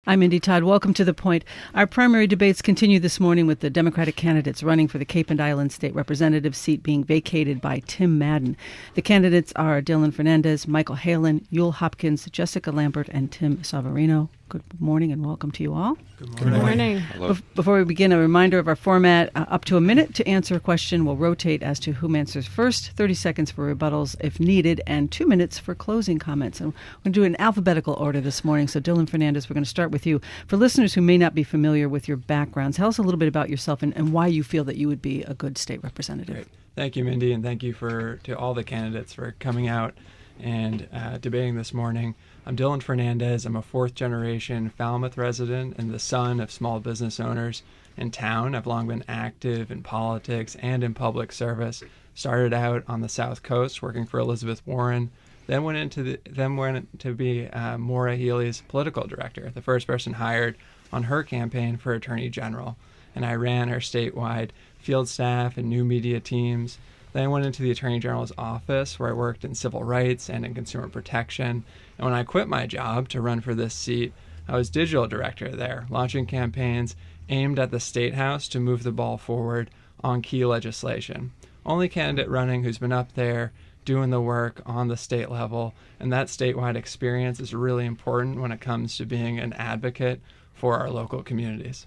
I'm Mindy. Todd. Welcome to The Point. Our primary debates continue this morning with the Democratic candidates running for the Cape and Island State Representative seat being vacated by Tim Madden. The candidates are Fernandes, Michael Heylin, Ewell Hopkins, Jessica Lambert, and Tim Soverino. Good morning and welcome to you all. Good morning. Hello. Before we begin, a reminder of our format. Up to a minute to answer a question. We'll rotate as to whom answers first, 30 seconds for rebuttals if needed, and 2 minutes for closing comments. And we're going to do it in alphabetical order this morning. So Fernandes, we're going to start with you. For listeners who may not be familiar with your background, tell us a little bit about yourself and why you feel that you would be a good state representative. Great. Thank you, Mindy, and thank you to all the candidates for coming out and debating this morning. I'm Fernandes. I'm a fourth-generation Falmouth resident and the son of small business owners in town. I've long been active in politics and in public service. Started out on the South Coast working for Elizabeth Warren, then went to be Maura Healey's political director, the first person hired on her campaign for Attorney General. And I ran her statewide field staff and new media teams. Then I went into the Attorney General's office where I worked in civil rights and in consumer protection. And when I quit my job to run for this seat, I was digital director there, launching campaigns aimed at the State House to move the ball forward on key legislation. Only candidate running who's been up there doing the work on the state level, and that statewide experience is really important when it comes to being an advocate for our local communities.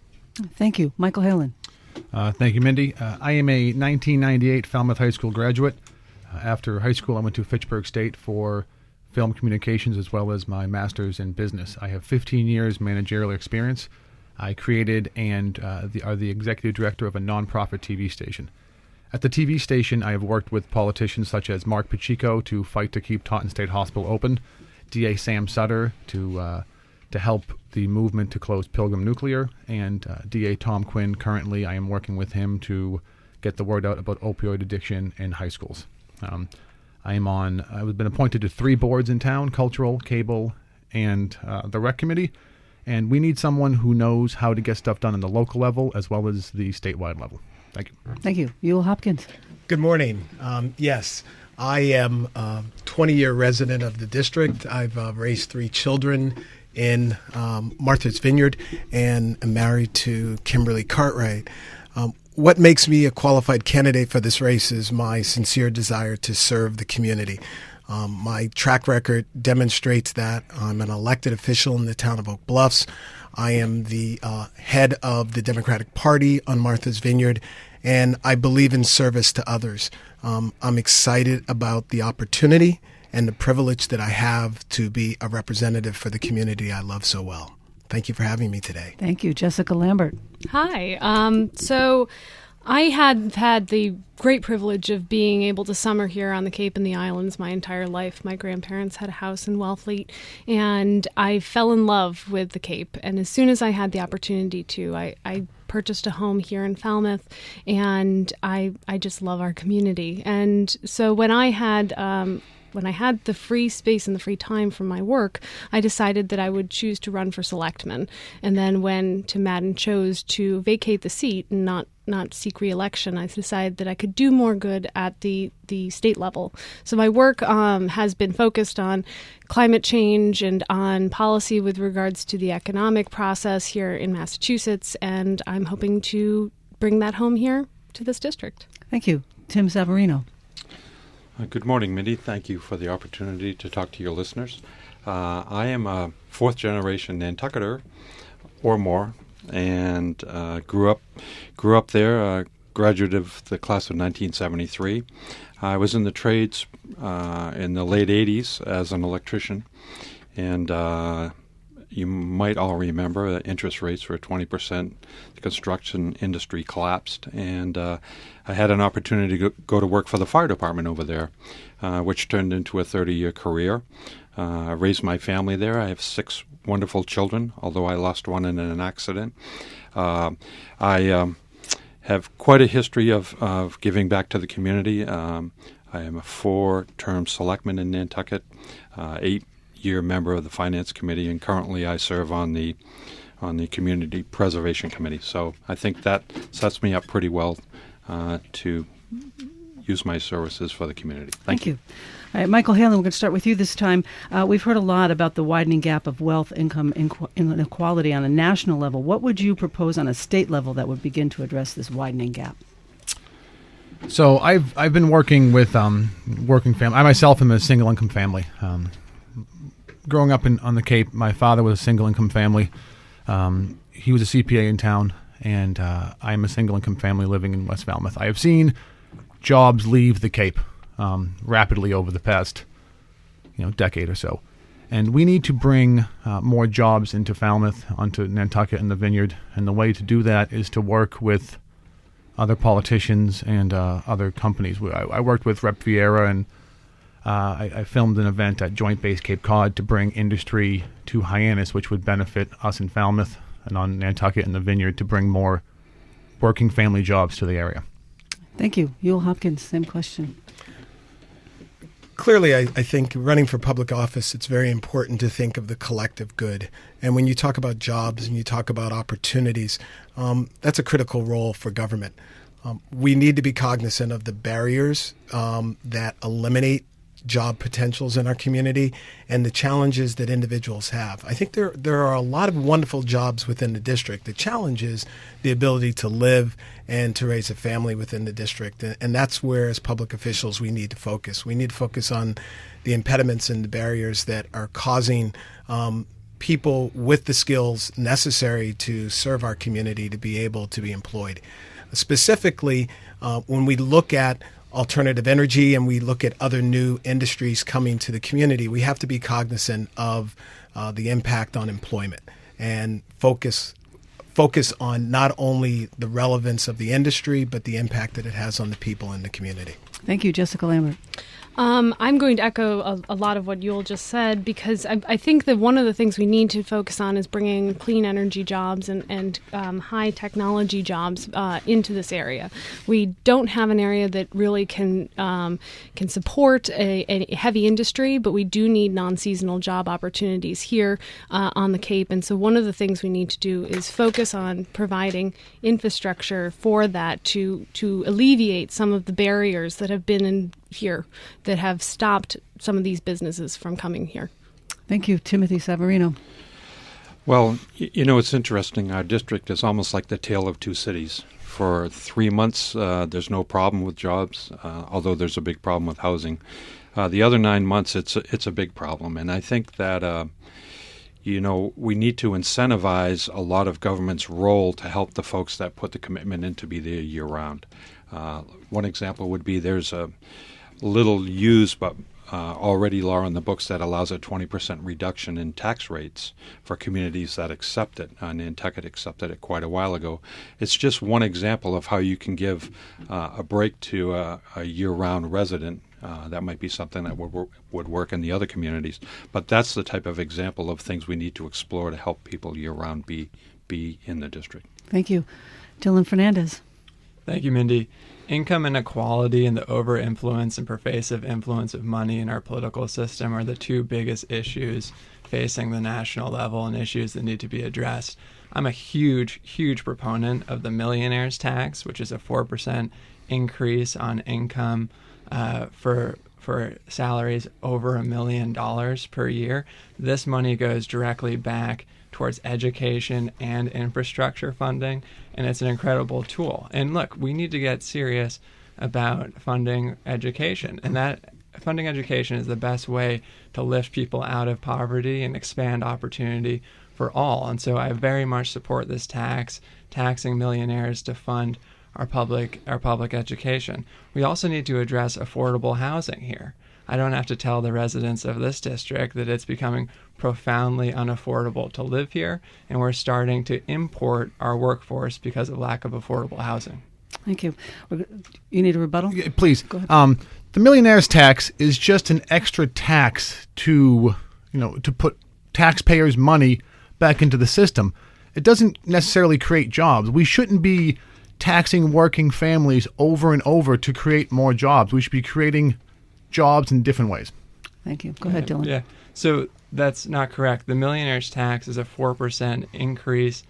Thank you. Michael Heylin. Thank you, Mindy. I am a 1998 Falmouth High School graduate. After high school, I went to Fitchburg State for film communications as well as my master's in business. I have 15 years managerial experience. I created and are the executive director of a nonprofit TV station. At the TV station, I have worked with politicians such as Mark Pacheco to fight to keep Taunton State Hospital open, DA Sam Sutter to help the movement to close Pilgrim Nuclear, and DA Tom Quinn. Currently, I am working with him to get the word out about opioid addiction in high schools. I've been appointed to 3 boards in town: cultural, cable, and the rec committee. And we need someone who knows how to get stuff done on the local level as well as the statewide level. Thank you. Thank you. Ewell Hopkins. Good morning. Yes, I am a 20-year resident of the district. I've raised 3 children in Martha's Vineyard and am married to Kimberly Cartwright. What makes me a qualified candidate for this race is my sincere desire to serve the community. My track record demonstrates that. I'm an elected official in the town of Oak Bluffs. I am the head of the Democratic Party on Martha's Vineyard, and I believe in service to others. I'm excited about the opportunity and the privilege that I have to be a representative for the community I love so well. Thank you for having me today. Thank you. Jessica Lambert. Hi. So I had the great privilege of being able to summer here on the Cape and the Islands my entire life. My grandparents had a house in Wellfleet, and I fell in love with the Cape. And as soon as I had the opportunity to, I purchased a home here in Falmouth, and I just love our community. And so when I had the free space and the free time from my work, I decided that I would choose to run for selectman. And then when Tim Madden chose to vacate the seat and not seek re-election, I decided that I could do more good at the state level. So my work has been focused on climate change and on policy with regards to the economic process here in Massachusetts, and I'm hoping to bring that home here to this district. Thank you. Tim Soverino. Good morning, Mindy. Thank you for the opportunity to talk to your listeners. I am a fourth-generation Nantucketer or more, and grew up there. Graduate of the class of 1973. I was in the trades in the late 80s as an electrician, and you might all remember that interest rates were 20%. The construction industry collapsed, and I had an opportunity to go to work for the fire department over there, which turned into a 30-year career. I raised my family there. I have 6 wonderful children, although I lost one in an accident. I have quite a history of giving back to the community. I am a 4-term selectman in Nantucket, 8-year member of the Finance Committee, and currently I serve on the Community Preservation Committee. So I think that sets me up pretty well to use my services for the community. Thank you. All right, Michael Heylin, we're going to start with you this time. We've heard a lot about the widening gap of wealth, income inequality on a national level. What would you propose on a state level that would begin to address this widening gap? So I've been working with working family. I myself am a single income family. Growing up on the Cape, my father was a single income family. He was a CPA in town, and I'm a single income family living in West Falmouth. I have seen jobs leave the Cape rapidly over the past decade or so, and we need to bring more jobs into Falmouth, onto Nantucket and the Vineyard. And the way to do that is to work with other politicians and other companies. I worked with Rep Vieira, and I filmed an event at Joint Base Cape Cod to bring industry to Hyannis, which would benefit us in Falmouth, and on Nantucket and the Vineyard to bring more working family jobs to the area. Thank you. Ewell Hopkins, same question. Clearly, I think running for public office, it's very important to think of the collective good. And when you talk about jobs and you talk about opportunities, that's a critical role for government. We need to be cognizant of the barriers that eliminate job potentials in our community and the challenges that individuals have. I think there are a lot of wonderful jobs within the district. The challenge is the ability to live and to raise a family within the district. And that's where, as public officials, we need to focus. We need to focus on the impediments and the barriers that are causing people with the skills necessary to serve our community to be able to be employed. Specifically, when we look at alternative energy and we look at other new industries coming to the community, we have to be cognizant of the impact on employment and focus on not only the relevance of the industry, but the impact that it has on the people in the community. Thank you, Jessica Lambert. I'm going to echo a lot of what Ewell just said, because I think that one of the things we need to focus on is bringing clean energy jobs and high technology jobs into this area. We don't have an area that really can support a heavy industry, but we do need non-seasonal job opportunities here on the Cape. And so one of the things we need to do is focus on providing infrastructure for that to alleviate some of the barriers that have been in here that have stopped some of these businesses from coming here. Thank you, Timothy Soverino. Well, it's interesting. Our district is almost like the tale of two cities. For 3 months, there's no problem with jobs, although there's a big problem with housing. The other 9 months, it's a big problem. And I think that, we need to incentivize a lot of government's role to help the folks that put the commitment in to be there year-round. One example would be there's a little used but already law on the books that allows a 20% reduction in tax rates for communities that accept it. Nantucket accepted it quite a while ago. It's just one example of how you can give a break to a year-round resident. That might be something that would work in the other communities. But that's the type of example of things we need to explore to help people year-round be in the district. Thank you. Dylan Fernandes. Thank you, Mindy. Income inequality and the over-influence and pervasive influence of money in our political system are the two biggest issues facing the national level and issues that need to be addressed. I'm a huge, huge proponent of the millionaire's tax, which is a 4% increase on income for salaries over $1 million per year. This money goes directly back towards education and infrastructure funding, and it's an incredible tool. And look, we need to get serious about funding education, and that funding education is the best way to lift people out of poverty and expand opportunity for all. And so I very much support this taxing millionaires to fund our public education. We also need to address affordable housing here. I don't have to tell the residents of this district that it's becoming profoundly unaffordable to live here, and we're starting to import our workforce because of lack of affordable housing. Thank you. You need a rebuttal? Yeah, please. Go ahead. The millionaire's tax is just an extra tax to put taxpayers' money back into the system. It doesn't necessarily create jobs. We shouldn't be taxing working families over and over to create more jobs. We should be creating jobs in different ways. Thank you. Go ahead, Dylan. Yeah. So that's not correct. The millionaire's tax is a 4% increase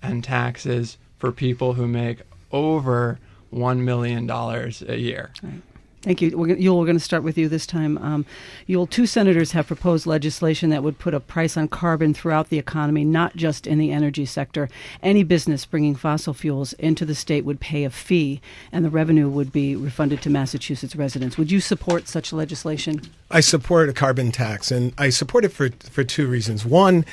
in taxes for people who make over $1 million a year. Right. Thank you. Ewell, we're going to start with you this time. Ewell, 2 senators have proposed legislation that would put a price on carbon throughout the economy, not just in the energy sector. Any business bringing fossil fuels into the state would pay a fee, and the revenue would be refunded to Massachusetts residents. Would you support such legislation? I support a carbon tax, and I support it for 2 reasons. One,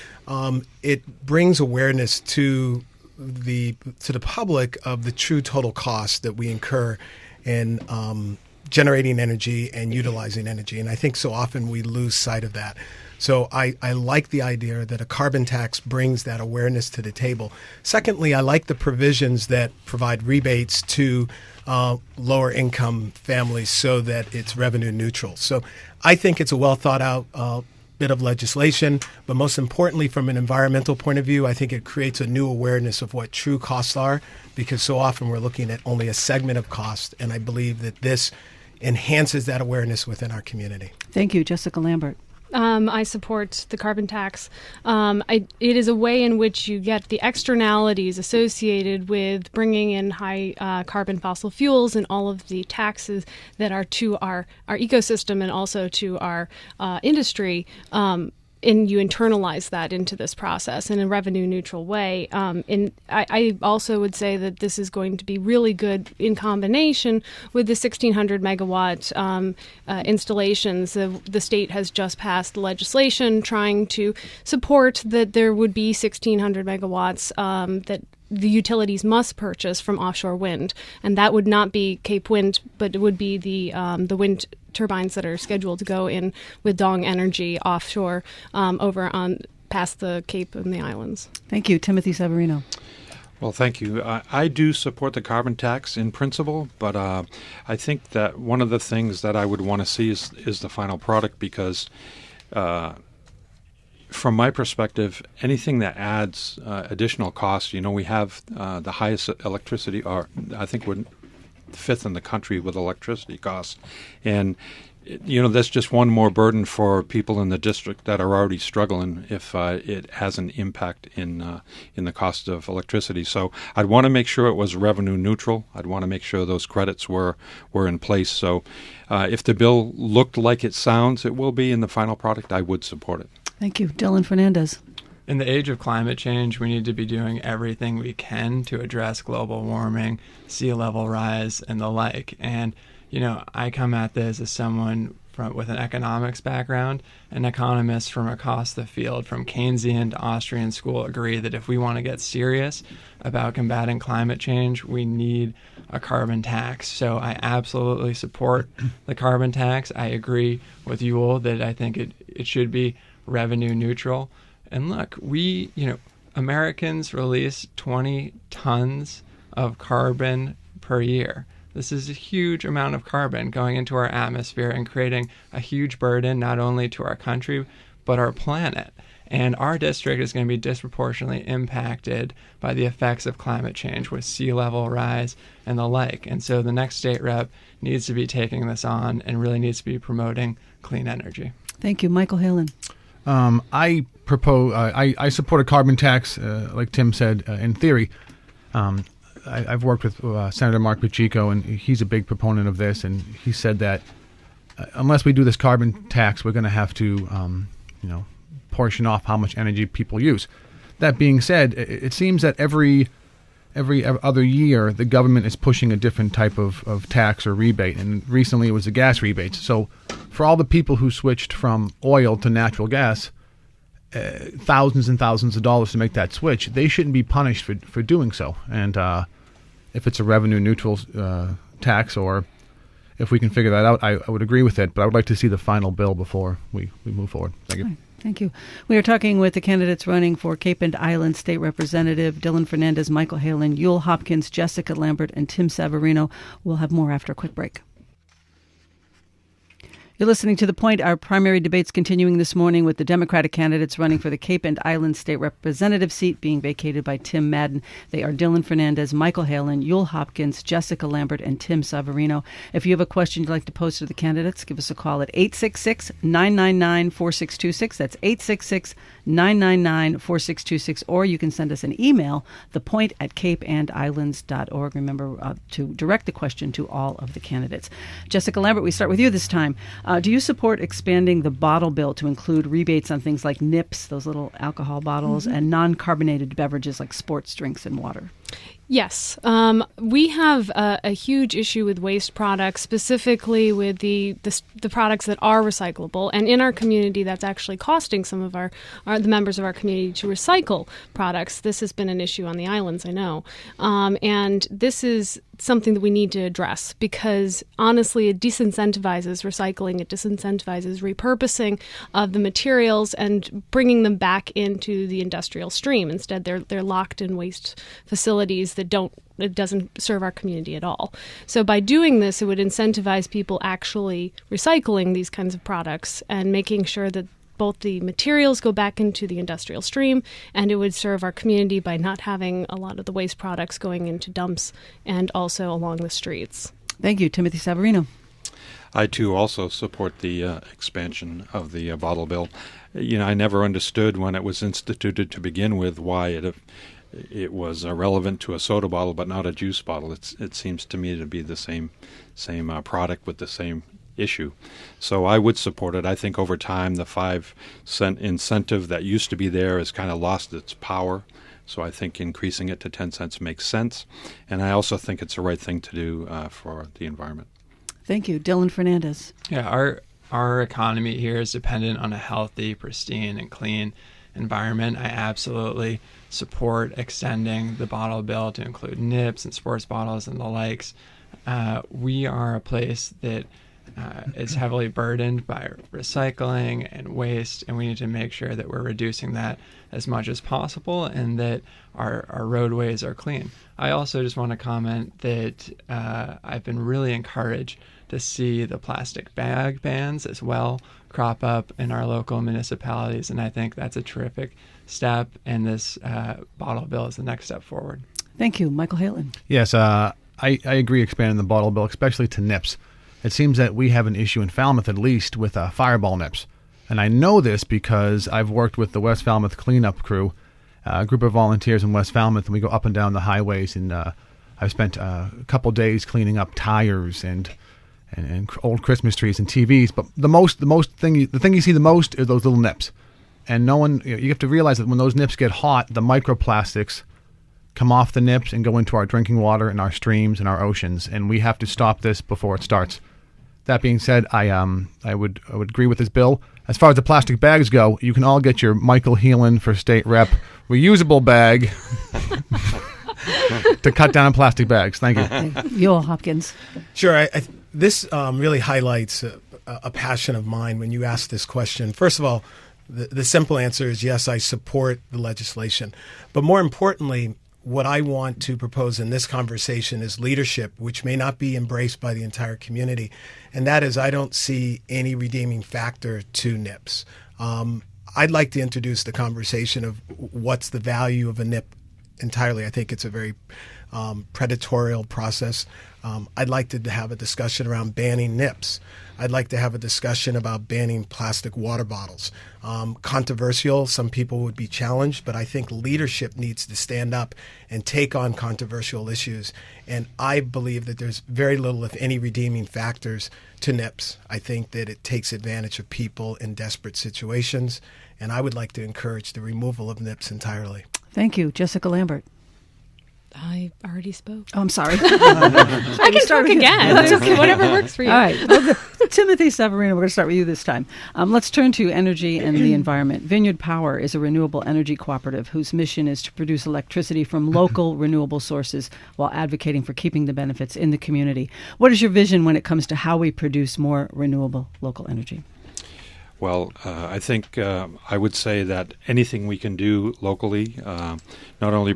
it brings awareness to the public of the true total cost that we incur in generating energy and utilizing energy. And I think so often we lose sight of that. So I like the idea that a carbon tax brings that awareness to the table. Secondly, I like the provisions that provide rebates to lower income families so that it's revenue neutral. So I think it's a well thought out bit of legislation, but most importantly, from an environmental point of view, I think it creates a new awareness of what true costs are, because so often we're looking at only a segment of cost, and I believe that this enhances that awareness within our community. Thank you. Jessica Lambert. I support the carbon tax. It is a way in which you get the externalities associated with bringing in high carbon fossil fuels and all of the taxes that are to our ecosystem and also to our industry. And you internalize that into this process in a revenue neutral way. And I also would say that this is going to be really good in combination with the 1,600 megawatt installations. The state has just passed legislation trying to support that there would be 1,600 megawatts that the utilities must purchase from offshore wind, and that would not be Cape Wind, but it would be the wind turbines that are scheduled to go in with Dong Energy offshore over on past the Cape and the islands. Thank you. Timothy Soverino. Well, thank you. I do support the carbon tax in principle, but I think that one of the things that I would want to see is the final product, because from my perspective, anything that adds additional costs, we have the highest electricity, or I think we're 5th in the country with electricity costs. And, that's just one more burden for people in the district that are already struggling if it has an impact in the cost of electricity. So I'd want to make sure it was revenue neutral. I'd want to make sure those credits were in place. So if the bill looked like it sounds it will be in the final product, I would support it. Thank you. Dylan Fernandes. In the age of climate change, we need to be doing everything we can to address global warming, sea level rise, and the like. And, I come at this as someone with an economics background. And economists from across the field, from Keynesian to Austrian school, agree that if we want to get serious about combating climate change, we need a carbon tax. So I absolutely support the carbon tax. I agree with Ewell that I think it should be revenue neutral. And look, Americans release 20 tons of carbon per year. This is a huge amount of carbon going into our atmosphere and creating a huge burden not only to our country, but our planet. And our district is going to be disproportionately impacted by the effects of climate change with sea level rise and the like. And so the next state rep needs to be taking this on and really needs to be promoting clean energy. Thank you. Michael Heylin. I support a carbon tax, like Tim said, in theory. I've worked with Senator Mark Pacheco, and he's a big proponent of this, and he said that unless we do this carbon tax, we're going to have to, portion off how much energy people use. That being said, it seems that every other year, the government is pushing a different type of tax or rebate, and recently it was the gas rebates. So for all the people who switched from oil to natural gas, thousands and thousands of dollars to make that switch, they shouldn't be punished for doing so. And if it's a revenue neutral tax, or if we can figure that out, I would agree with it. But I would like to see the final bill before we move forward. Thank you. Right. Thank you. We are talking with the candidates running for Cape and Island State Representative, Dylan Fernandes, Michael Heylin, Ewell Hopkins, Jessica Lambert, and Tim Soverino. We'll have more after a quick break. You're listening to The Point. Our primary debate's continuing this morning with the Democratic candidates running for the Cape and Islands State Representative seat being vacated by Tim Madden. They are Dylan Fernandes, Michael Heylin, Ewell Hopkins, Jessica Lambert, and Tim Soverino. If you have a question you'd like to pose to the candidates, give us a call at 866-999-4626. That's 866-999-4626. Or you can send us an email, thepoint@capeandislands.org. Remember to direct the question to all of the candidates. Jessica Lambert, we start with you this time. Do you support expanding the bottle bill to include rebates on things like nips, those little alcohol bottles, and non-carbonated beverages like sports drinks and water? Yes. We have a huge issue with waste products, specifically with the products that are recyclable. And in our community, that's actually costing some of the members of our community to recycle products. This has been an issue on the islands, I know. And this is something that we need to address because, honestly, it disincentivizes recycling. It disincentivizes repurposing of the materials and bringing them back into the industrial stream. Instead, they're locked in waste facilities that it doesn't serve our community at all. So by doing this, it would incentivize people actually recycling these kinds of products and making sure that both the materials go back into the industrial stream, and it would serve our community by not having a lot of the waste products going into dumps and also along the streets. Thank you. Timothy Soverino. I, too, also support the expansion of the bottle bill. I never understood when it was instituted to begin with why it was relevant to a soda bottle but not a juice bottle. It seems to me to be the same product with the same issue. So I would support it. I think over time the 5-cent incentive that used to be there has kind of lost its power. So I think increasing it to 10 cents makes sense. And I also think it's the right thing to do for the environment. Thank you. Dylan Fernandes. Yeah, our economy here is dependent on a healthy, pristine, and clean environment. I absolutely support extending the bottle bill to include nips and sports bottles and the likes. We are a place that is heavily burdened by recycling and waste, and we need to make sure that we're reducing that as much as possible and that our roadways are clean. I also just want to comment that I've been really encouraged to see the plastic bag bans as well crop up in our local municipalities, and I think that's a terrific step, and this bottle bill is the next step forward. Thank you. Michael Heylin. Yes, I agree expanding the bottle bill, especially to nips. It seems that we have an issue in Falmouth, at least, with fireball nips. And I know this because I've worked with the West Falmouth cleanup crew, a group of volunteers in West Falmouth, and we go up and down the highways. And I've spent a couple days cleaning up tires and old Christmas trees and TVs. But the thing you see the most is those little nips. And you have to realize that when those nips get hot, the microplastics come off the nips and go into our drinking water and our streams and our oceans. And we have to stop this before it starts. That being said, I would agree with this bill. As far as the plastic bags go, you can all get your Michael Heylin for state rep reusable bag to cut down on plastic bags. Thank you. Ewell Hopkins. Sure. This really highlights a passion of mine when you ask this question. First of all, the simple answer is yes, I support the legislation. But more importantly, what I want to propose in this conversation is leadership, which may not be embraced by the entire community. And that is, I don't see any redeeming factor to NIPS. I'd like to introduce the conversation of what's the value of a NIP entirely. I think it's a very predatorial process. I'd like to have a discussion around banning NIPS. I'd like to have a discussion about banning plastic water bottles. Controversial, some people would be challenged, but I think leadership needs to stand up and take on controversial issues. And I believe that there's very little, if any, redeeming factors to NIPS. I think that it takes advantage of people in desperate situations, and I would like to encourage the removal of NIPS entirely. Thank you. Jessica Lambert. I already spoke. Oh, I'm sorry. I can talk again. That's okay. Whatever works for you. All right. Well, Timothy Soverino, we're going to start with you this time. Let's turn to energy and the environment. Vineyard Power is a renewable energy cooperative whose mission is to produce electricity from local renewable sources while advocating for keeping the benefits in the community. What is your vision when it comes to how we produce more renewable local energy? Well, I think I would say that anything we can do locally not only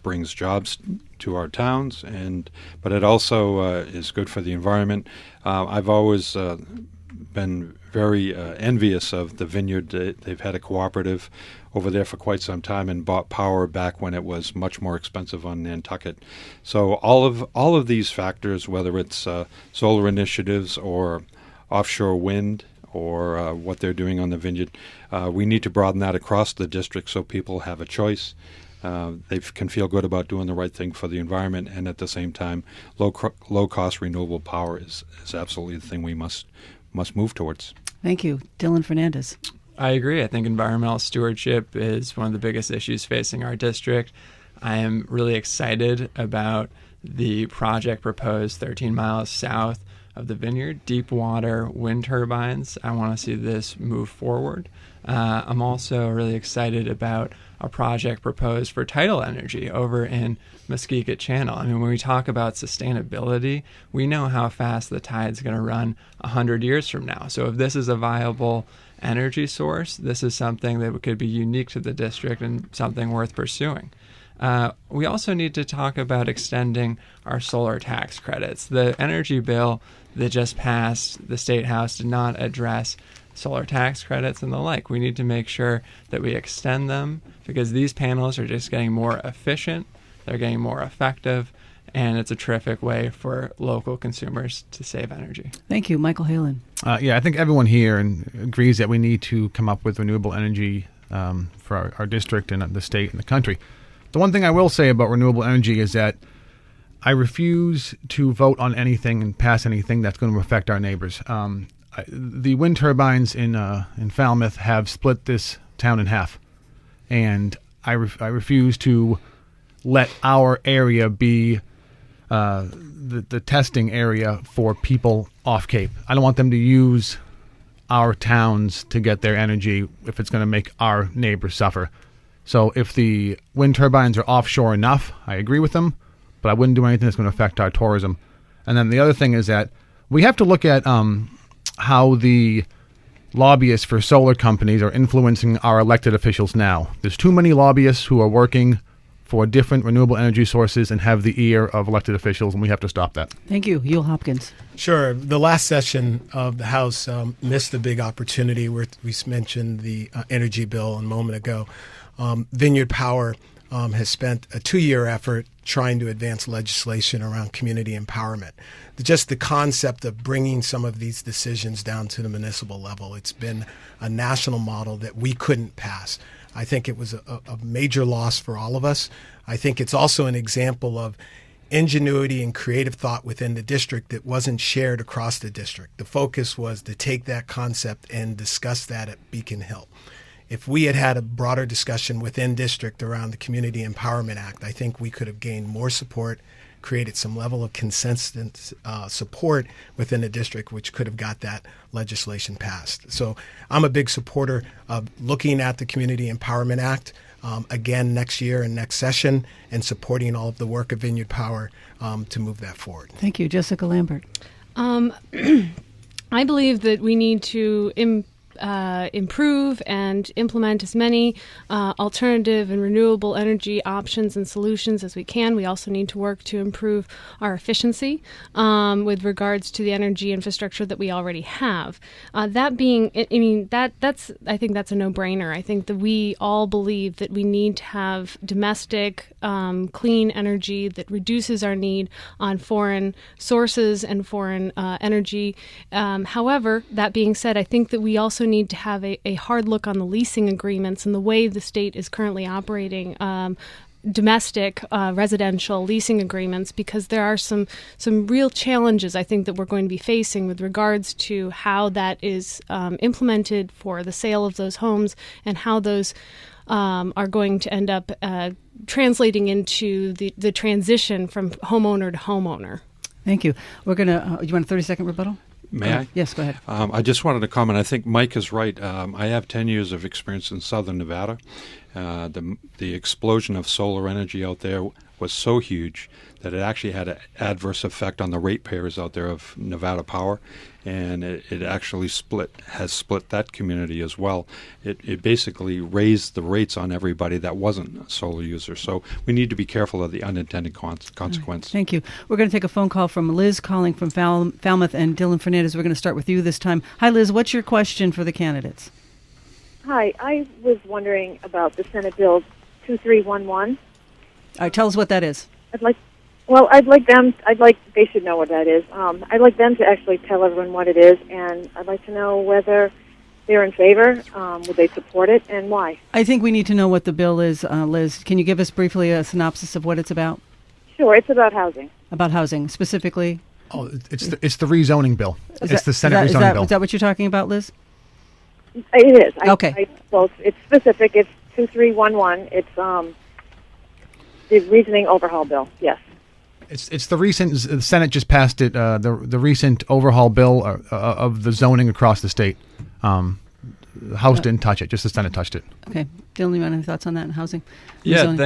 brings jobs to our towns, but it also is good for the environment. I've always been very envious of the vineyard. They've had a cooperative over there for quite some time and bought power back when it was much more expensive on Nantucket. So all of these factors, whether it's solar initiatives or offshore wind or what they're doing on the vineyard, we need to broaden that across the district so people have a choice. They can feel good about doing the right thing for the environment, and at the same time, low-cost renewable power is absolutely the thing we must move towards. Thank you. Dylan Fernandes. I agree. I think environmental stewardship is one of the biggest issues facing our district. I am really excited about the project proposed 13 miles south of the vineyard, deep water wind turbines. I want to see this move forward. I'm also really excited about a project proposed for tidal energy over in Muskego Channel. I mean, when we talk about sustainability, we know how fast the tide's going to run 100 years from now. So if this is a viable energy source, this is something that could be unique to the district and something worth pursuing. We also need to talk about extending our solar tax credits. The energy bill that just passed the State House did not address solar tax credits and the like. We need to make sure that we extend them because these panels are just getting more efficient, they're getting more effective, and it's a terrific way for local consumers to save energy. Thank you. Michael Heylin. Yeah, I think everyone here agrees that we need to come up with renewable energy for our district and the state and the country. The one thing I will say about renewable energy is that I refuse to vote on anything and pass anything that's going to affect our neighbors. The wind turbines in Falmouth have split this town in half, and I refuse to let our area be the testing area for people off Cape. I don't want them to use our towns to get their energy if it's going to make our neighbors suffer. So if the wind turbines are offshore enough, I agree with them, but I wouldn't do anything that's going to affect our tourism. And then the other thing is that we have to look at how the lobbyists for solar companies are influencing our elected officials now. There's too many lobbyists who are working for different renewable energy sources and have the ear of elected officials, and we have to stop that. Thank you. Ewell Hopkins. Sure. The last session of the House missed a big opportunity where we mentioned the energy bill a moment ago. Vineyard Power has spent a 2-year effort trying to advance legislation around community empowerment. Just the concept of bringing some of these decisions down to the municipal level, it's been a national model that we couldn't pass. I think it was a major loss for all of us. I think it's also an example of ingenuity and creative thought within the district that wasn't shared across the district. The focus was to take that concept and discuss that at Beacon Hill. If we had had a broader discussion within district around the Community Empowerment Act, I think we could have gained more support, created some level of consensus support within the district, which could have got that legislation passed. So I'm a big supporter of looking at the Community Empowerment Act again next year and next session and supporting all of the work of Vineyard Power to move that forward. Thank you. Jessica Lambert. I believe that we need to improve and implement as many alternative and renewable energy options and solutions as we can. We also need to work to improve our efficiency with regards to the energy infrastructure that we already have. That being, I think that's a no-brainer. I think that we all believe that we need to have domestic, clean energy that reduces our need on foreign sources and foreign energy. However, that being said, I think that we also need to have a hard look on the leasing agreements and the way the state is currently operating domestic residential leasing agreements, because there are some real challenges I think that we're going to be facing with regards to how that is implemented for the sale of those homes and how those are going to end up translating into the transition from homeowner to homeowner. Thank you. We're going to, you want a 30-second rebuttal? May I? Yes, go ahead. I just wanted to comment. I think Mike is right. I have 10 years of experience in southern Nevada. The explosion of solar energy out there was so huge that it actually had an adverse effect on the ratepayers out there of Nevada Power, and it actually has split that community as well. It basically raised the rates on everybody that wasn't a solar user. So we need to be careful of the unintended consequence. Right. Thank you. We're going to take a phone call from Liz calling from Falmouth, and Dylan Fernandes. We're going to start with you this time. Hi, Liz. What's your question for the candidates? Hi, I was wondering about the Senate Bill 2311. All right, tell us what that is. They should know what that is. I'd like them to actually tell everyone what it is, and I'd like to know whether they're in favor, would they support it, and why. I think we need to know what the bill is, Liz. Can you give us briefly a synopsis of what it's about? Sure, it's about housing. About housing, specifically? Oh, it's the rezoning bill. It's the Senate rezoning bill. Is that what you're talking about, Liz? It is. Okay. It's specific. It's 2311. It's the reasoning overhaul bill. Yes. It's the recent. The Senate just passed it. The recent overhaul bill of the zoning across the state. The House didn't touch it. Just the Senate touched it. Okay, Dylan, you want any thoughts on that in housing? Yeah, Rezoning?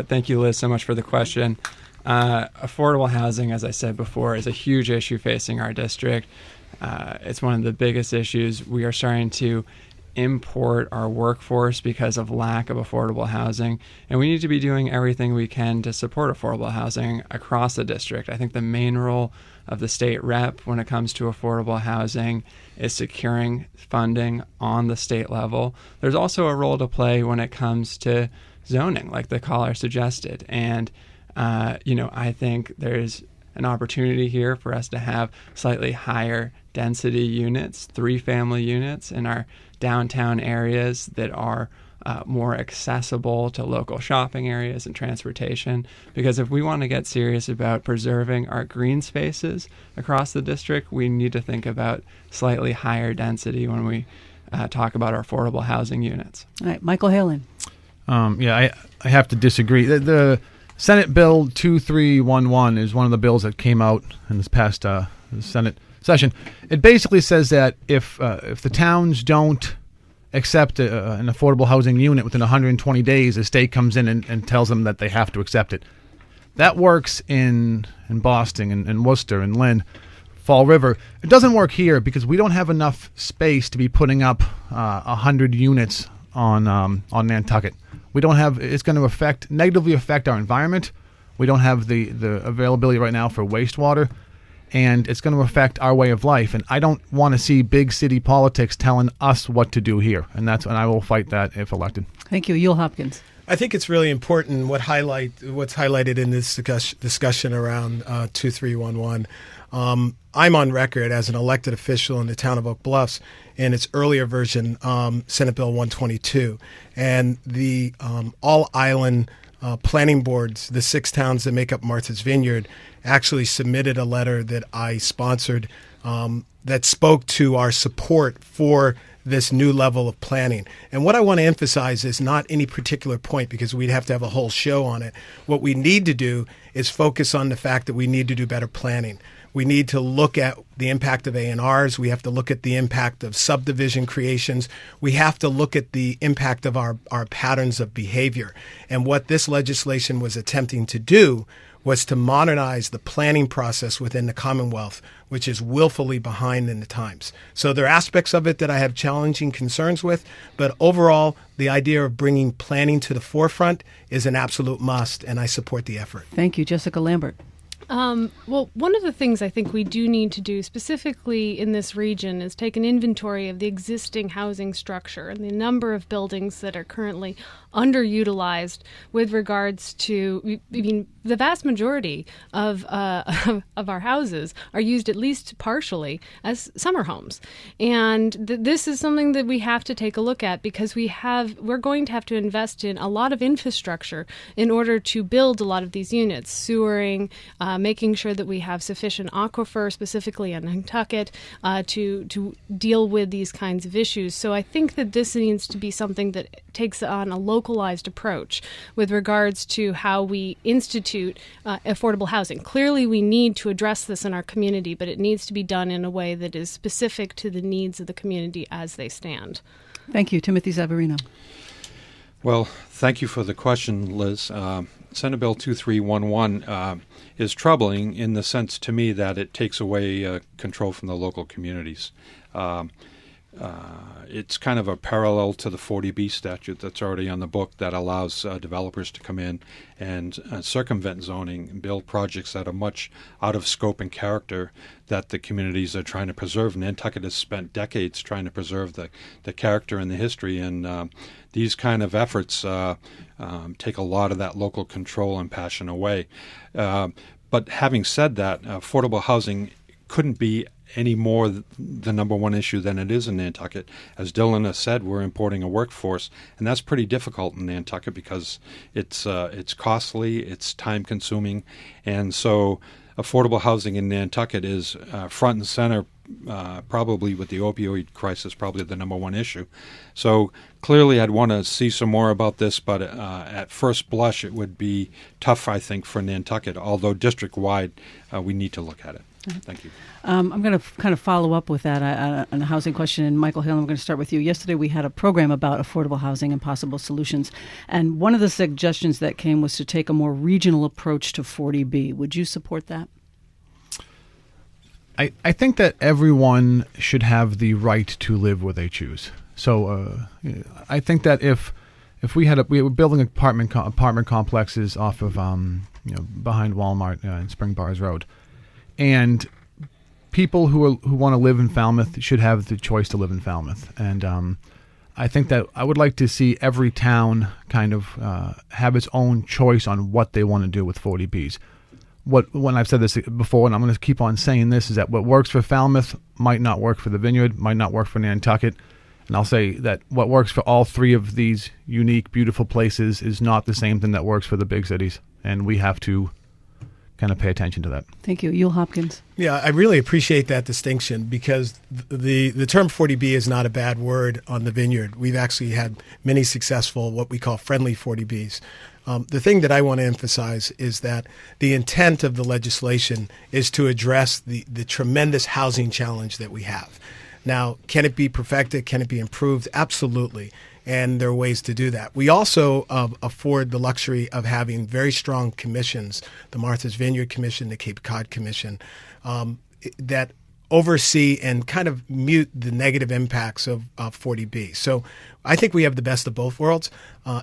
thank you, Liz, so much for the question. Affordable housing, as I said before, is a huge issue facing our district. It's one of the biggest issues. We are starting to import our workforce because of lack of affordable housing, and we need to be doing everything we can to support affordable housing across the district. I think the main role of the state rep when it comes to affordable housing is securing funding on the state level. There's also a role to play when it comes to zoning, like the caller suggested, and I think there's an opportunity here for us to have slightly higher density units, 3-family units in our downtown areas that are more accessible to local shopping areas and transportation. Because if we want to get serious about preserving our green spaces across the district, we need to think about slightly higher density when we talk about our affordable housing units. All right, Michael Heylin. I have to disagree. The Senate Bill 2311 is one of the bills that came out in this past Senate session. It basically says that if the towns don't accept an affordable housing unit within 120 days, the state comes in and tells them that they have to accept it. That works in Boston and Worcester and Lynn, Fall River. It doesn't work here because we don't have enough space to be putting up 100 units on Nantucket. We don't have. It's going to negatively affect our environment. We don't have the availability right now for wastewater, and it's going to affect our way of life. And I don't want to see big city politics telling us what to do here. And I will fight that if elected. Thank you, Ewell Hopkins. I think it's really important what's highlighted in this discussion around 2311. I'm on record as an elected official in the town of Oak Bluffs in its earlier version, Senate Bill 122. And the all-island planning boards, the 6 towns that make up Martha's Vineyard, actually submitted a letter that I sponsored that spoke to our support for this new level of planning. And what I want to emphasize is not any particular point, because we'd have to have a whole show on it. What we need to do is focus on the fact that we need to do better planning. We need to look at the impact of A&Rs. We have to look at the impact of subdivision creations. We have to look at the impact of our patterns of behavior. And what this legislation was attempting to do was to modernize the planning process within the Commonwealth, which is willfully behind in the times. So there are aspects of it that I have challenging concerns with, but overall, the idea of bringing planning to the forefront is an absolute must, and I support the effort. Thank you, Jessica Lambert. Well, one of the things I think we do need to do specifically in this region is take an inventory of the existing housing structure and the number of buildings that are currently underutilized with regards to, the vast majority of our houses are used at least partially as summer homes. And this is something that we have to take a look at, because we're going to have to invest in a lot of infrastructure in order to build a lot of these units, sewering, making sure that we have sufficient aquifer, specifically on Nantucket, to deal with these kinds of issues. So I think that this needs to be something that takes on a localized approach with regards to how we institute affordable housing. Clearly, we need to address this in our community, but it needs to be done in a way that is specific to the needs of the community as they stand. Thank you, Timothy Soverino. Well, thank you for the question, Liz. Senate Bill 2311 is troubling in the sense to me that it takes away control from the local communities. It's kind of a parallel to the 40B statute that's already on the book that allows developers to come in and circumvent zoning and build projects that are much out of scope and character that the communities are trying to preserve. Nantucket has spent decades trying to preserve the character and the history, and these kind of efforts take a lot of that local control and passion away. But having said that, affordable housing couldn't be any more the number one issue than it is in Nantucket. As Dylan has said, we're importing a workforce, and that's pretty difficult in Nantucket because it's costly, it's time consuming, and so affordable housing in Nantucket is front and center, probably with the opioid crisis, probably the number one issue. So clearly I'd want to see some more about this, but at first blush it would be tough, I think, for Nantucket, although district-wide we need to look at it. Thank you. I'm going to kind of follow up with that on the housing question. And Michael Heylin, I'm going to start with you. Yesterday we had a program about affordable housing and possible solutions. And one of the suggestions that came was to take a more regional approach to 40B. Would you support that? I think that everyone should have the right to live where they choose. So I think that if we were building apartment complexes off of behind Walmart in Spring Bars Road, and people who want to live in Falmouth should have the choice to live in Falmouth. And I think that I would like to see every town kind of have its own choice on what they want to do with 40Bs. When I've said this before, and I'm going to keep on saying this, is that what works for Falmouth might not work for the Vineyard, might not work for Nantucket. And I'll say that what works for all three of these unique, beautiful places is not the same thing that works for the big cities. And we have to kind of pay attention to that. Thank you. Ewell Hopkins. Yeah, I really appreciate that distinction because the term 40B is not a bad word on the Vineyard. We've actually had many successful, what we call friendly 40Bs. The thing that I want to emphasize is that the intent of the legislation is to address the tremendous housing challenge that we have. Now, can it be perfected? Can it be improved? Absolutely. And there are ways to do that. We also afford the luxury of having very strong commissions, the Martha's Vineyard Commission, the Cape Cod Commission, that oversee and kind of mute the negative impacts of 40B. So I think we have the best of both worlds.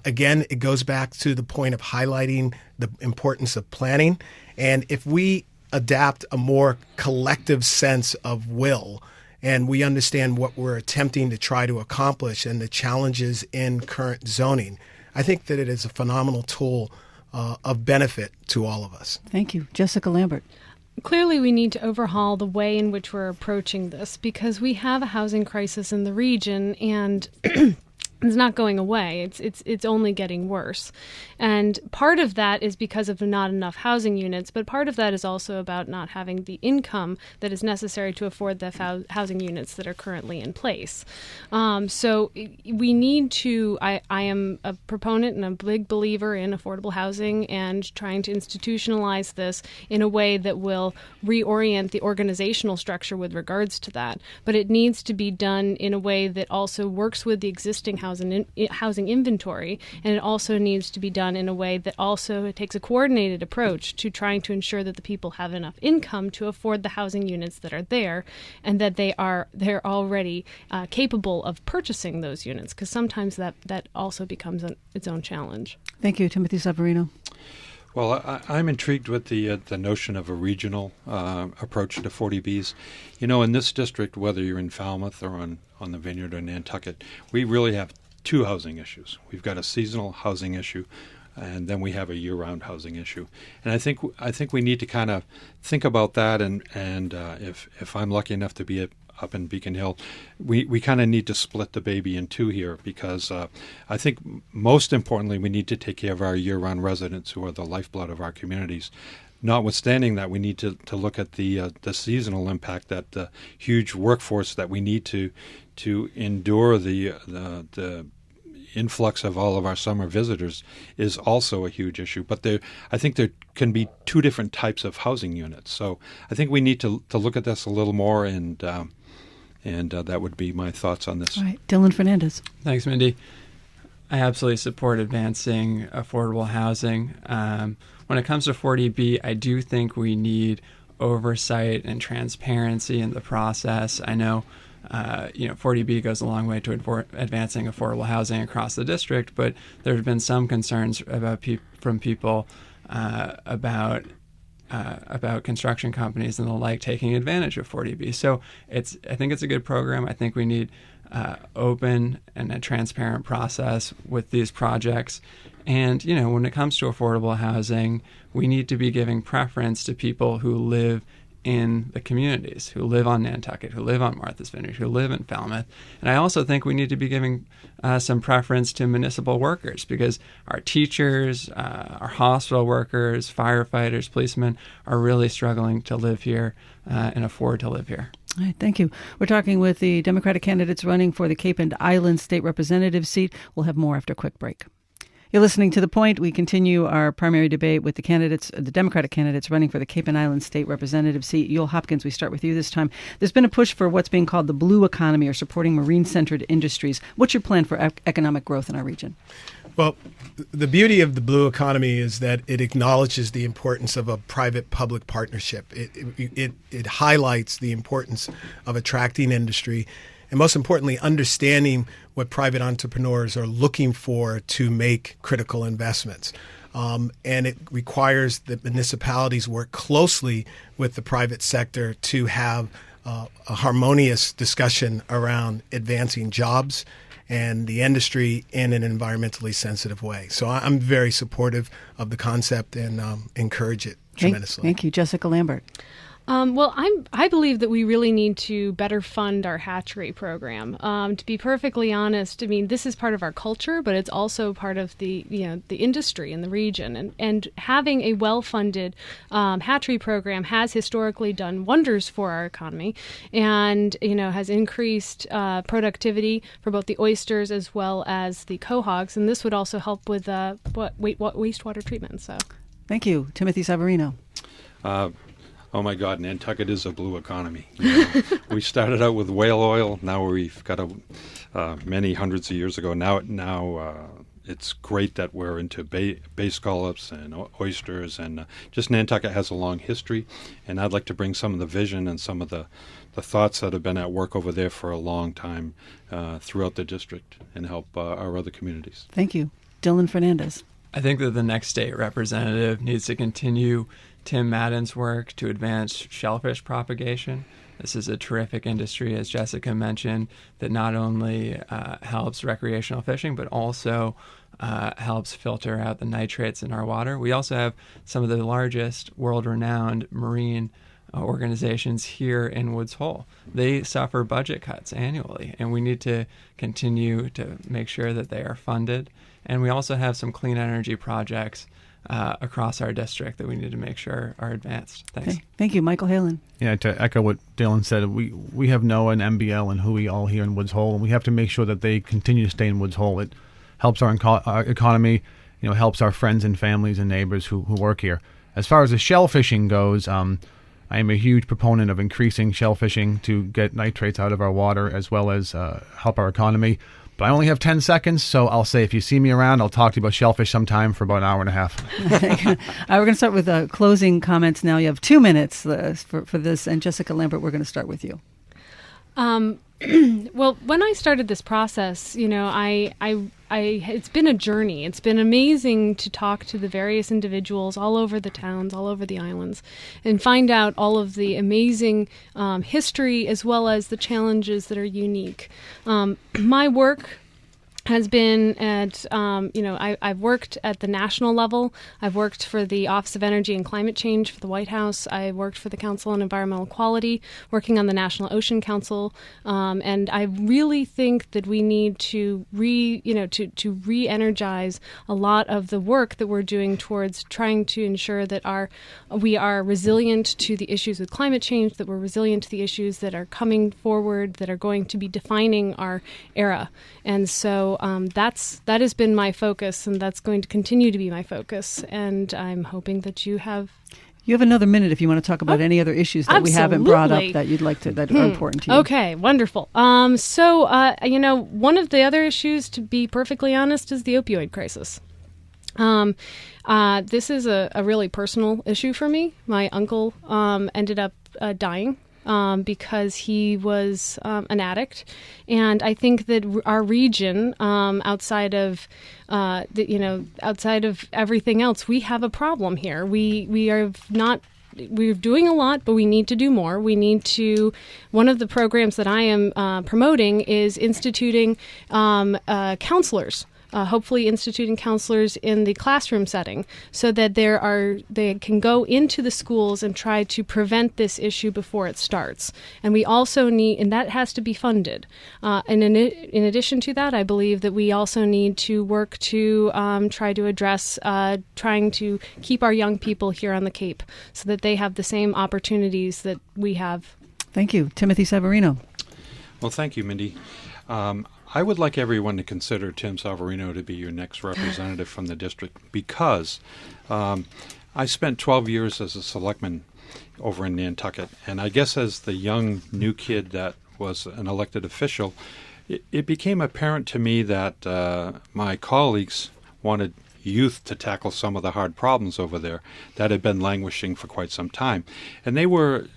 Again, it goes back to the point of highlighting the importance of planning. And if we adapt a more collective sense of will, and we understand what we're attempting to try to accomplish and the challenges in current zoning, I think that it is a phenomenal tool of benefit to all of us. Thank you. Jessica Lambert. Clearly, we need to overhaul the way in which we're approaching this because we have a housing crisis in the region and it's not going away. It's only getting worse. And part of that is because of not enough housing units, but part of that is also about not having the income that is necessary to afford the housing units that are currently in place. So we need to, I am a proponent and a big believer in affordable housing and trying to institutionalize this in a way that will reorient the organizational structure with regards to that. But it needs to be done in a way that also works with the existing housing inventory, and it also needs to be done in a way that also takes a coordinated approach to trying to ensure that the people have enough income to afford the housing units that are there, and that they're already capable of purchasing those units, because sometimes that also becomes its own challenge. Thank you, Timothy Soverino. Well, I'm intrigued with the notion of a regional approach to 40Bs. You know, in this district, whether you're in Falmouth or on the Vineyard or Nantucket, we really have two housing issues. We've got a seasonal housing issue, and then we have a year-round housing issue. And I think we need to kind of think about that. And if I'm lucky enough to be up in Beacon Hill, we kind of need to split the baby in two here because I think most importantly we need to take care of our year-round residents who are the lifeblood of our communities. Notwithstanding that, we need to look at the seasonal impact, that the huge workforce that we need to endure the influx of all of our summer visitors is also a huge issue. But I think there can be two different types of housing units. So I think we need to look at this a little more, and that would be my thoughts on this. All right, Dylan Fernandes. Thanks, Mindy. I absolutely support advancing affordable housing. When it comes to 40B, I do think we need oversight and transparency in the process. I know 40B goes a long way to advancing affordable housing across the district, but there have been some concerns from people about construction companies and the like taking advantage of 40B. So I think it's a good program. I think we need open and a transparent process with these projects. And, when it comes to affordable housing, we need to be giving preference to people who live in the communities, who live on Nantucket, who live on Martha's Vineyard, who live in Falmouth. And I also think we need to be giving some preference to municipal workers, because our teachers, our hospital workers, firefighters, policemen are really struggling to live here and afford to live here. All right, thank you. We're talking with the Democratic candidates running for the Cape and Islands State Representative seat. We'll have more after a quick break. You're listening to The Point. We continue our primary debate with the Democratic candidates running for the Cape and Islands State Representative seat. Ewell Hopkins, we start with you this time. There's been a push for what's being called the blue economy, or supporting marine-centered industries. What's your plan for economic growth in our region? Well, the beauty of the blue economy is that it acknowledges the importance of a private-public partnership. It highlights the importance of attracting industry, and most importantly, understanding what private entrepreneurs are looking for to make critical investments. And it requires that municipalities work closely with the private sector to have a harmonious discussion around advancing jobs and the industry in an environmentally sensitive way. So I'm very supportive of the concept and encourage it tremendously. Thank you. Jessica Lambert. I believe that we really need to better fund our hatchery program. To be perfectly honest, I mean, this is part of our culture, but it's also part of the industry in the region. And having a well-funded hatchery program has historically done wonders for our economy, and has increased productivity for both the oysters as well as the quahogs. And this would also help with wastewater treatment. So, thank you, Timothy Soverino. Oh my God, Nantucket is a blue economy. We started out with whale oil. Now we've got many hundreds of years ago. Now it's great that we're into bay scallops and oysters, and just Nantucket has a long history. And I'd like to bring some of the vision and some of the thoughts that have been at work over there for a long time throughout the district and help our other communities. Thank you. Dylan Fernandes. I think that the next state representative needs to continue Tim Madden's work to advance shellfish propagation. This is a terrific industry, as Jessica mentioned, that not only helps recreational fishing, but also helps filter out the nitrates in our water. We also have some of the largest world-renowned marine organizations here in Woods Hole. They suffer budget cuts annually, and we need to continue to make sure that they are funded. And we also have some clean energy projects across our district that we need to make sure are advanced. Thanks. Okay. Thank you, Michael Heylin. Yeah, to echo what Dylan said, we have NOAA and MBL and WHOI all here in Woods Hole, and we have to make sure that they continue to stay in Woods Hole. It helps our economy, helps our friends and families and neighbors who work here. As far as the shell fishing goes, I am a huge proponent of increasing shell fishing to get nitrates out of our water as well as help our economy. But I only have 10 seconds, so I'll say if you see me around, I'll talk to you about shellfish sometime for about an hour and a half. We're going to start with closing comments now. You have 2 minutes for this. And Jessica Lambert, we're going to start with you. Well, when I started this process, it's been a journey. It's been amazing to talk to the various individuals all over the towns, all over the islands, and find out all of the amazing history as well as the challenges that are unique. My work has been at, I've worked at the national level. I've worked for the Office of Energy and Climate Change for the White House. I worked for the Council on Environmental Quality, working on the National Ocean Council. And I really think that we need to re-energize a lot of the work that we're doing towards trying to ensure that we are resilient to the issues with climate change, that we're resilient to the issues that are coming forward, that are going to be defining our era. And so that has been my focus, and that's going to continue to be my focus. And I'm hoping that you have You have another minute if you want to talk about any other issues that we haven't brought up that you'd like to that are important to you. Okay, wonderful. So one of the other issues, to be perfectly honest, is the opioid crisis. This is a really personal issue for me. My uncle ended up dying because he was an addict, and I think that our region, outside of everything else, we have a problem here. We're doing a lot, but we need to do more. One of the programs that I am promoting is instituting counselors. Hopefully instituting counselors in the classroom setting so that they can go into the schools and try to prevent this issue before it starts. And we also need, and that has to be funded. And in addition to that, I believe that we also need to work to try to address trying to keep our young people here on the Cape so that they have the same opportunities that we have. Thank you. Timothy Soverino. Well, thank you, Mindy. I would like everyone to consider Tim Soverino to be your next representative from the district because I spent 12 years as a selectman over in Nantucket. And I guess as the young new kid that was an elected official, it became apparent to me that my colleagues wanted youth to tackle some of the hard problems over there that had been languishing for quite some time. And they were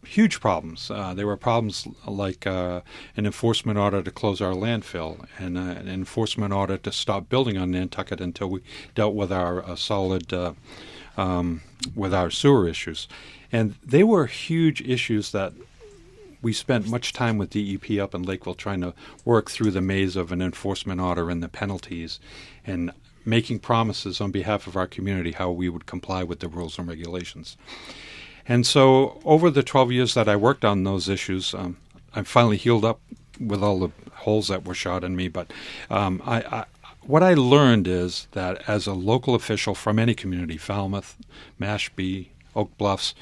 huge problems. There were problems like an enforcement order to close our landfill and an enforcement order to stop building on Nantucket until we dealt with our with our sewer issues. And they were huge issues that we spent much time with DEP up in Lakeville trying to work through the maze of an enforcement order and the penalties and making promises on behalf of our community how we would comply with the rules and regulations. And so over the 12 years that I worked on those issues, I finally healed up with all the holes that were shot in me. But what I learned is that as a local official from any community, Falmouth, Mashpee, Oak Bluffs,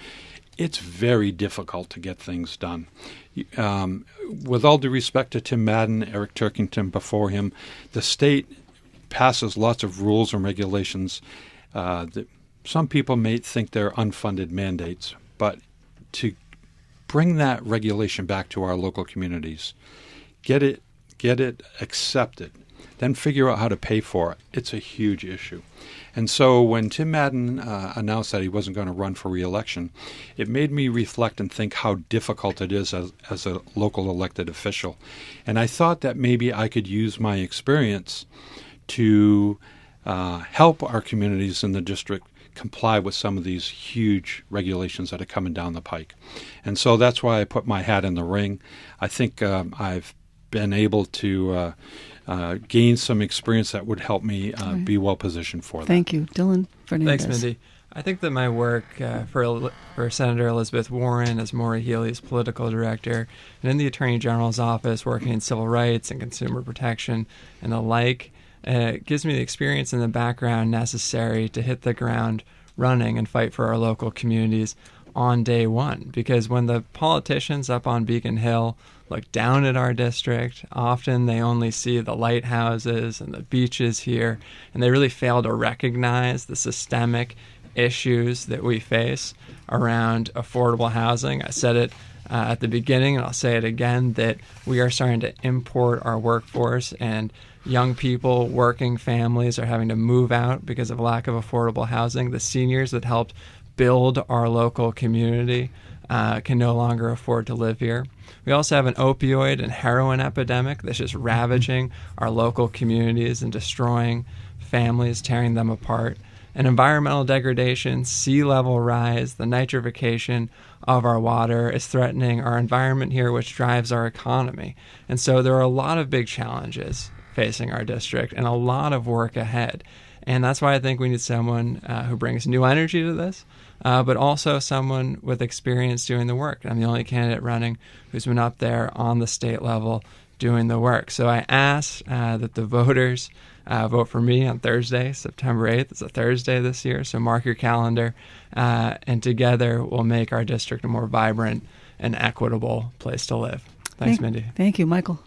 it's very difficult to get things done. With all due respect to Tim Madden, Eric Turkington before him, the state passes lots of rules and regulations that some people may think they're unfunded mandates, but to bring that regulation back to our local communities, get it accepted, then figure out how to pay for it, it's a huge issue. And so when Tim Madden announced that he wasn't going to run for re-election, it made me reflect and think how difficult it is as a local elected official. And I thought that maybe I could use my experience to help our communities in the district comply with some of these huge regulations that are coming down the pike. And so that's why I put my hat in the ring. I think I've been able to gain some experience that would help me be well positioned for that. Thank you. Dylan Fernandes. Thanks, Mindy. I think that my work for Senator Elizabeth Warren as Maura Healey's political director and in the Attorney General's office working in civil rights and consumer protection and the like gives me the experience and the background necessary to hit the ground running and fight for our local communities on day one. Because when the politicians up on Beacon Hill look down at our district, often they only see the lighthouses and the beaches here, and they really fail to recognize the systemic issues that we face around affordable housing. I said it at the beginning, and I'll say it again, that we are starting to import our workforce, and young people, working families are having to move out because of lack of affordable housing. The seniors that helped build our local community can no longer afford to live here. We also have an opioid and heroin epidemic that's just ravaging our local communities and destroying families, tearing them apart. And environmental degradation, sea level rise, the nitrification of our water is threatening our environment here, which drives our economy. And so there are a lot of big challenges facing our district and a lot of work ahead. And that's why I think we need someone who brings new energy to this, but also someone with experience doing the work. I'm the only candidate running who's been up there on the state level doing the work. So I ask that the voters vote for me on Thursday, September 8th. It's a Thursday this year, so mark your calendar. And together we'll make our district a more vibrant and equitable place to live. Thanks, Mindy. Thank you, Michael.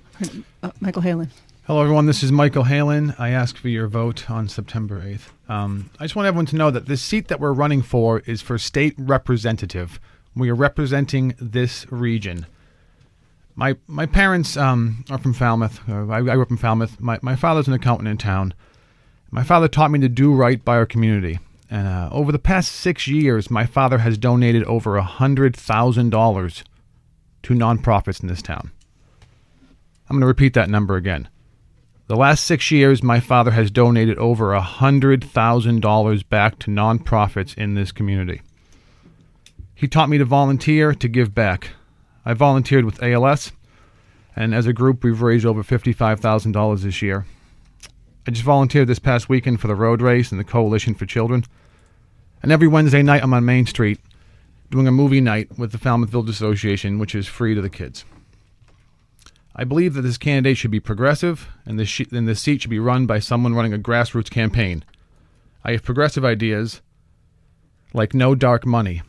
Michael Heylin. Hello, everyone. This is Michael Heylin. I ask for your vote on September 8th. I just want everyone to know that the seat that we're running for is for state representative. We are representing this region. My parents are from Falmouth. I grew up in Falmouth. My father's an accountant in town. My father taught me to do right by our community. And over the past 6 years, my father has donated over $100,000 to nonprofits in this town. I'm going to repeat that number again. The last 6 years, my father has donated over $100,000 back to nonprofits in this community. He taught me to volunteer, to give back. I volunteered with ALS, and as a group, we've raised over $55,000 this year. I just volunteered this past weekend for the road race and the Coalition for Children. And every Wednesday night, I'm on Main Street doing a movie night with the Falmouth Village Association, which is free to the kids. I believe that this candidate should be progressive, and this seat should be run by someone running a grassroots campaign. I have progressive ideas like no dark money,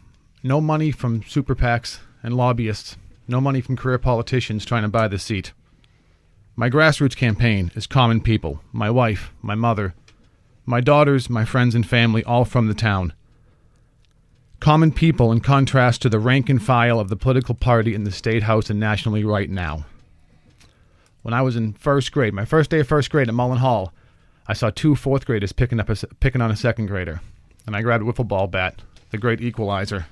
no money from super PACs and lobbyists, no money from career politicians trying to buy the seat. My grassroots campaign is common people, my wife, my mother, my daughters, my friends and family, all from the town. Common people in contrast to the rank and file of the political party in the State House and nationally right now. When I was in first grade, my first day of first grade at Mullen Hall, I saw 2 fourth graders picking on a second grader. And I grabbed a wiffle ball bat, the great equalizer,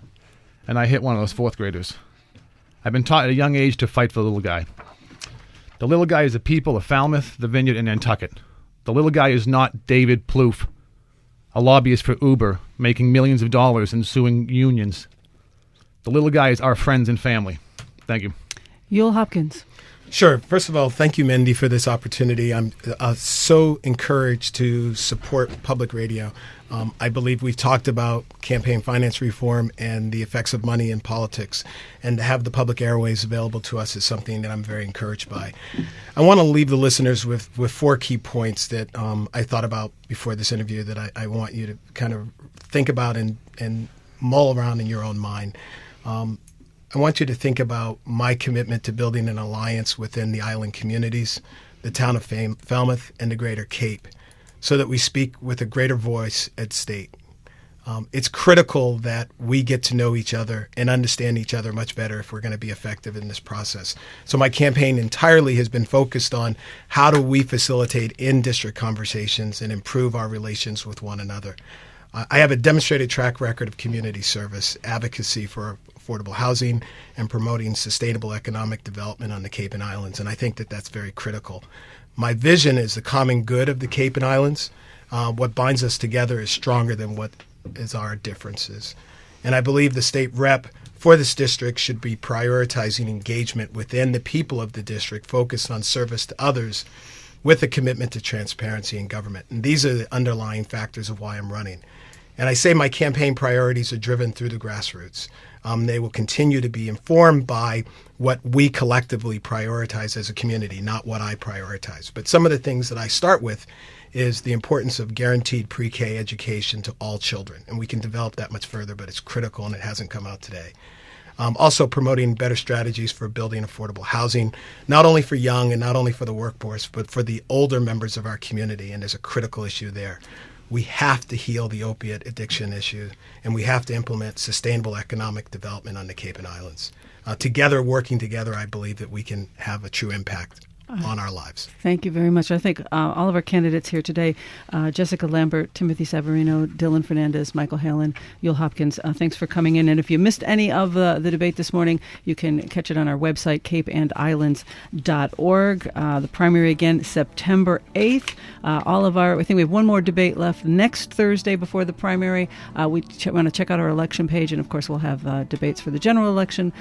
and I hit one of those fourth graders. I've been taught at a young age to fight for the little guy. The little guy is the people of Falmouth, the Vineyard, and Nantucket. The little guy is not David Plouffe, a lobbyist for Uber, making millions of dollars and suing unions. The little guy is our friends and family. Thank you. Ewell Hopkins. Sure. First of all, thank you, Mindy, for this opportunity. I'm so encouraged to support public radio. I believe we've talked about campaign finance reform and the effects of money in politics, and to have the public airways available to us is something that I'm very encouraged by. I want to leave the listeners with 4 key points that I thought about before this interview that I want you to kind of think about and mull around in your own mind. I want you to think about my commitment to building an alliance within the island communities, the town of Falmouth, and the greater Cape, so that we speak with a greater voice at state. It's critical that we get to know each other and understand each other much better if we're going to be effective in this process. So my campaign entirely has been focused on how do we facilitate in-district conversations and improve our relations with one another. I have a demonstrated track record of community service, advocacy for affordable housing, and promoting sustainable economic development on the Cape and Islands, and I think that that's very critical. My vision is the common good of the Cape and Islands. What binds us together is stronger than what is our differences. And I believe the state rep for this district should be prioritizing engagement within the people of the district, focused on service to others with a commitment to transparency in government. And these are the underlying factors of why I'm running. And I say my campaign priorities are driven through the grassroots. They will continue to be informed by what we collectively prioritize as a community, not what I prioritize. But some of the things that I start with is the importance of guaranteed pre-K education to all children. And we can develop that much further, but it's critical and it hasn't come out today. Also promoting better strategies for building affordable housing, not only for young and not only for the workforce, but for the older members of our community. And there's a critical issue there. We have to heal the opiate addiction issue, and we have to implement sustainable economic development on the Cape and Islands. Working together, I believe that we can have a true impact on our lives. Thank you very much. I think all of our candidates here today, Jessica Lambert, Timothy Soverino, Dylan Fernandes, Michael Heylin, Ewell Hopkins, thanks for coming in. And if you missed any of the debate this morning, you can catch it on our website, capeandislands.org. The primary, again, September 8th. I think we have one more debate left next Thursday before the primary. We want to check out our election page, and of course we'll have debates for the general election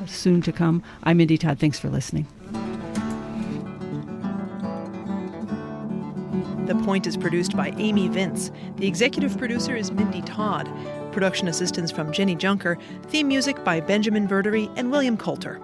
soon to come. I'm Mindy. Todd. Thanks for listening. The Point is produced by Amy Vince. The executive producer is Mindy Todd. Production assistance from Jenny Junker. Theme music by Benjamin Verdery and William Coulter.